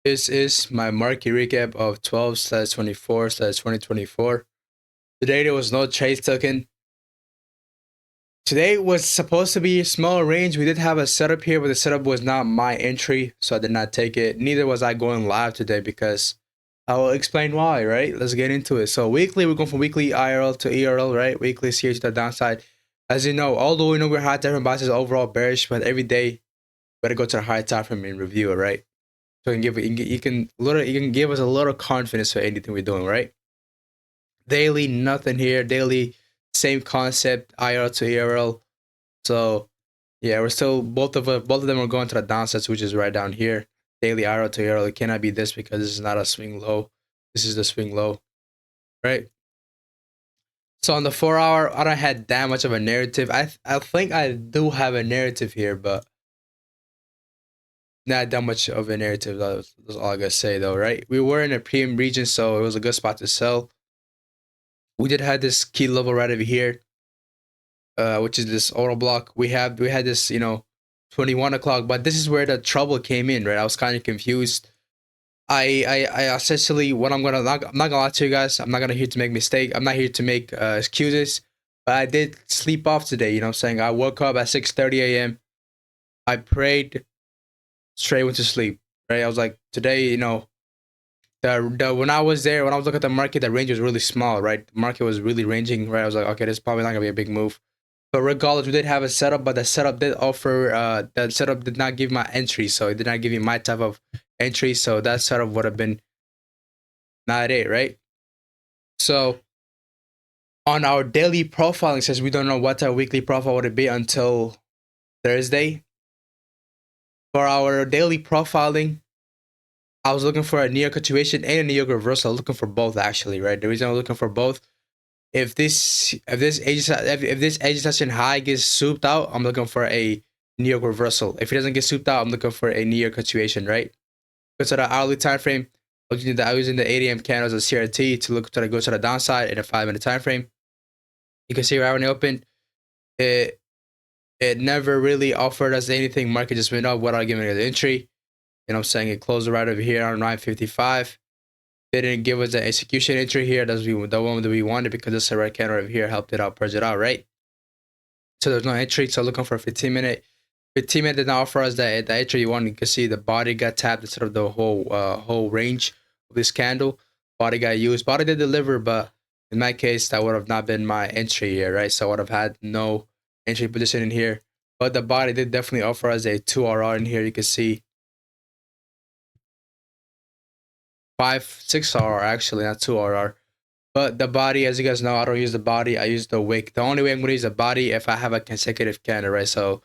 This is my market recap of 12/24/2024. Today there was no trades taken. Today was supposed to be a small range. We did have a setup here, but the setup was not my entry, so I did not take it. Neither was I going live today because I will explain why, right? Let's get into it. So weekly, we're going from weekly IRL to ERL, right? Weekly CH to the downside. As you know, although we know we're high time frame biases overall bearish, but every day we better go to the high time frame and review it, right? So you can give us a little confidence for anything we're doing, right? Daily, nothing here. Daily, same concept, IRL to ERL. So yeah, we're still both of them are going to the downsides, which is right down here. Daily IRL to ERL. It cannot be this because this is not a swing low. This is the swing low, right? So on the 4 hour, I don't have that much of a narrative. I think I do have a narrative here, but not that much of a narrative. That's all I gotta say though, right? We were in a premium region, so it was a good spot to sell. We did have this key level right over here, which is this oral block. We had this, 21 o'clock, but this is where the trouble came in, right? I was kind of confused. I essentially what I'm not gonna lie to you guys. I'm not gonna here to make mistake. I'm not here to make excuses, but I did sleep off today. You know what I'm saying? I woke up at 6:30 a.m. I prayed, straight went to sleep. Right? I was like, today, when I was there, when I was looking at the market, the range was really small, right? The market was really ranging, right? I was like, okay, this is probably not gonna be a big move. But regardless, we did have a setup, but the setup did offer, the setup did not give my entry, so it did not give me my type of entry, so that setup would have been not it, right? So on our daily profiling, since we don't know what our weekly profile would it be until Thursday, for our daily profiling, I was looking for a New York continuation and a New York reversal. Looking for both actually, right? The reason I'm looking for both, if this edge session high gets souped out, I'm looking for a New York reversal. If it doesn't get souped out, I'm looking for a New York continuation, right? Go to the hourly time frame. I was using the 8 a.m. candles as CRT to look to go to the downside in a 5-minute time frame. You can see right when it opened, it never really offered us anything. Market just went up without giving it an entry. You know what I'm saying? It closed right over here on 955. They didn't give us the execution entry here. That's the one that we wanted because this red candle over here helped it out, purge it out, right? So there's no entry. So looking for a 15-minute. 15-minute did not offer us the entry you want. You can see the body got tapped instead of the whole range of this candle. Body got used. Body did deliver, but in my case, that would have not been my entry here, right? So I would have had no entry position in here. But the body did definitely offer us a 2RR in here. You can see 6RR actually, not 2RR. But the body, as you guys know, I don't use the body. I use the wick. The only way I'm going to use the body if I have a consecutive candle, right? So,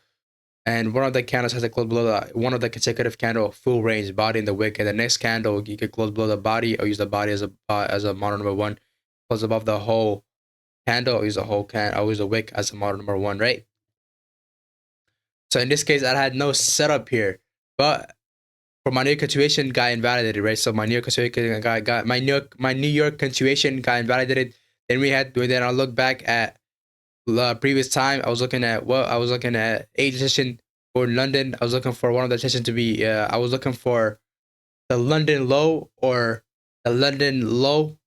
and one of the candles has to close below one of the consecutive candle full range body in the wick, and the next candle you can close below the body or use the body as a model number one. Close above the whole candle, or use the whole I'll use the wick as a model number one, right? So in this case, I had no setup here, but for my New York continuation got invalidated, right? So my New York continuation got my New York continuation got invalidated. Then I look back at the previous time. I was looking at a session for London. I was looking for one of the sessions to be. I was looking for the London low or the London low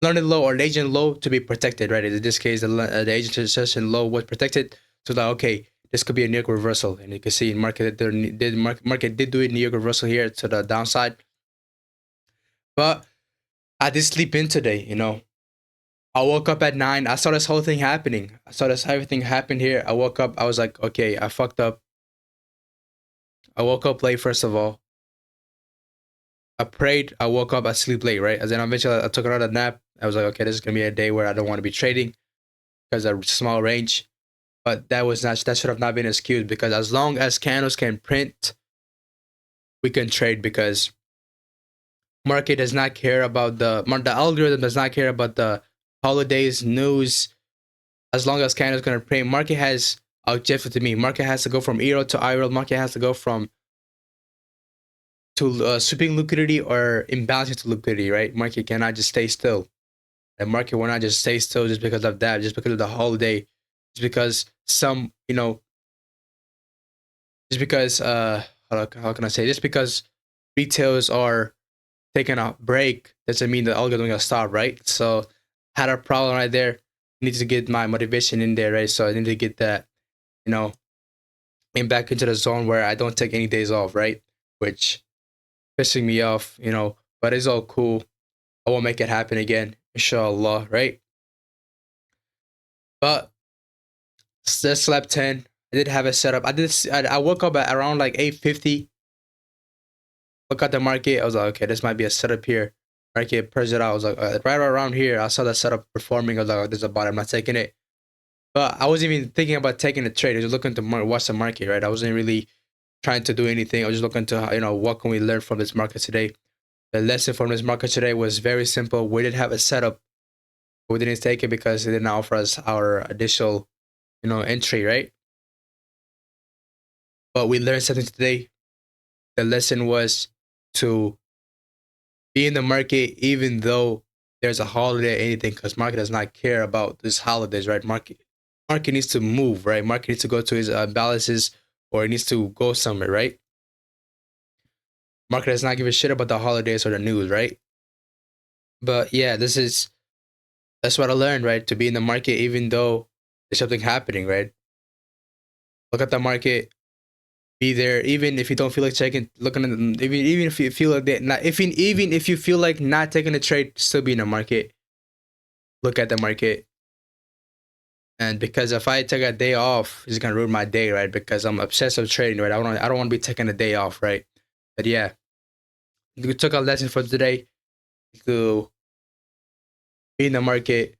or the Asian low to be protected, right? In this case, the Asian session low was protected. So that okay, this could be a New York reversal, and you can see market did do a New York reversal here to the downside. But I did sleep in today, I woke up at 9. I saw this whole thing happening. I saw this everything happen here. I woke up. I was like, okay, I fucked up. I woke up late, first of all. I prayed. I woke up. I sleep late, right? And then eventually I took another nap. I was like, okay, this is going to be a day where I don't want to be trading because of small range. But that should have not been an excuse because as long as candles can print, we can trade because market does not care about the algorithm does not care about the holidays, news. As long as candles going to print, market has objective to me. Market has to go from ERL to IRL. Market has to go from sweeping liquidity or imbalancing to liquidity, right? Market cannot just stay still. The market will not just stay still just because of that, just because of the holiday, just because just because how can I say, just because retails are taking a break, doesn't mean the algorithm gonna stop, right? So had a problem right there. Need to get my motivation in there, right? So I need to get that, you know, and back into the zone where I don't take any days off, right? Which pissing me off, but it's all cool. I won't make it happen again, inshallah, right? But still slept 10. I did have it set up. I woke up at around like 8:50. Look at the market. I was like, okay, this might be a setup here. Market pressed it out. I was like, right around here, I saw that setup performing. I was like, oh, there's a bot. I'm not taking it. But I wasn't even thinking about taking a trade. I was looking to watch the market, right? I wasn't really trying to do anything. I was just looking to, what can we learn from this market today? The lesson from this market today was very simple. We did have a setup. We didn't take it because it didn't offer us our additional, entry, right? But we learned something today. The lesson was to be in the market even though there's a holiday or anything, because market does not care about these holidays, right? Market needs to move, right? Market needs to go to his balances, or it needs to go somewhere, right? Market does not give a shit about the holidays or the news, right? But yeah, that's what I learned, right? To be in the market even though there's something happening, right? Look at the market, be there, even if you don't feel like checking, looking at them, even if you feel like that, not even if you feel like not taking a trade, still be in the market. Look at the market, and because if I take a day off, it's gonna ruin my day, right? Because I'm obsessive trading, right? I don't want to be taking a day off, right? But yeah, we took a lesson for today to be in the market.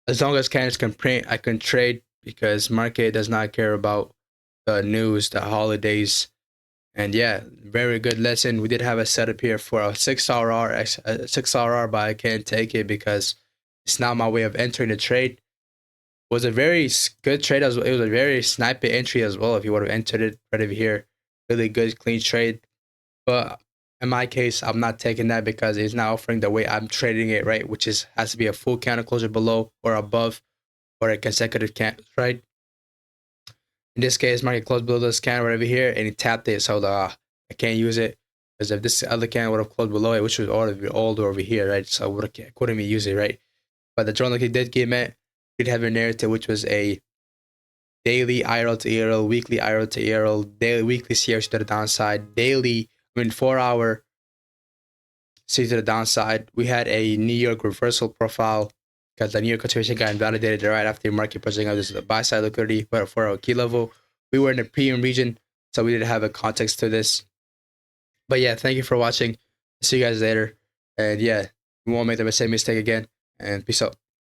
As long as candles can print, I can trade because market does not care about the news, the holidays. And yeah, very good lesson. We did have a setup here for a 6 RR, but I can't take it because it's not my way of entering the trade. It was a very good trade as well. It was a very snipey entry as well. If you would have entered it right over here, really good, clean trade. But in my case, I'm not taking that because it's not offering the way I'm trading it, right? Which has to be a full candle closure below or above, or a consecutive candle, right? In this case, market closed below this candle right over here, and he tapped it. So I can't use it because if this other candle would have closed below it, which was all over here, right? So I couldn't even use it, right? But the journal he did give it, did have a narrative, which was a daily IRL to ERL, weekly IRL to ERL, daily, weekly CRC to the downside, 4 hour C to the downside. We had a New York reversal profile because the New York continuation got invalidated right after the market pressing up. This is a buy side liquidity, but for our key level, we were in a premium region, so we didn't have a context to this. But yeah, thank you for watching. See you guys later. And yeah, we won't make the same mistake again. And peace out.